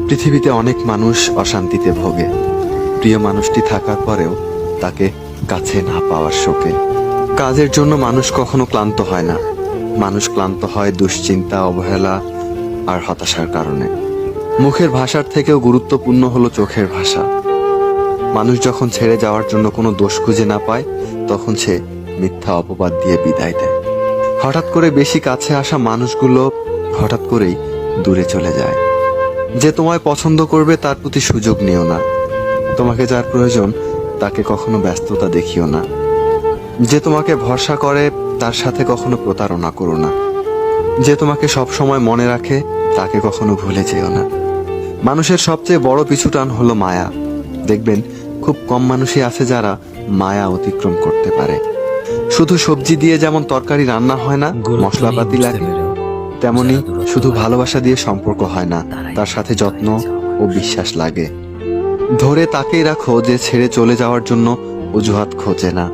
পৃথিবীতে অনেক মানুষ অশান্তিতে ভোগে, প্রিয় মানুষটি থাকার পরেও তাকে কাছে না পাওয়ার শোকে। কাজের জন্য মানুষ কখনো ক্লান্ত হয় না, মানুষ ক্লান্ত হয় দুশ্চিন্তা, অবহেলা আর হতাশার কারণে। মুখের ভাষার থেকেও গুরুত্বপূর্ণ হলো চোখের ভাষা। মানুষ যখন ছেড়ে যাওয়ার জন্য কোনো দোষ খুঁজে না পায়, তখন সে মিথ্যা অপবাদ দিয়ে বিদায় দেয়। হঠাৎ করে বেশি কাছে আসা মানুষগুলো হঠাৎ করেই দূরে চলে যায়। যে তোমায় পছন্দ করবে তার প্রতি সুযোগ নিও না, তোমাকে যার প্রয়োজন তাকে কখনো ব্যস্ততা দেখিও না। যে তোমাকে ভরসা করে তার সাথে কখনো প্রতারণা করো না। যে তোমাকে সব সময় মনে রাখে তাকে কখনো ভুলে যেও না। মানুষের সবচেয়ে বড় পিছুটান হলো মায়া। দেখবেন খুব কম মানুষই আছে যারা মায়া অতিক্রম করতে পারে। শুধু সবজি দিয়ে যেমন তরকারি রান্না হয় না, মশলাপাতি লাগে, তেমনি শুধু ভালোবাসা দিয়ে সম্পর্ক হয় না, তার সাথে যত্ন ও বিশ্বাস লাগে। ধরে তাকেই রাখো যে ছেড়ে চলে যাওয়ার জন্য অজুহাত খোঁজে না।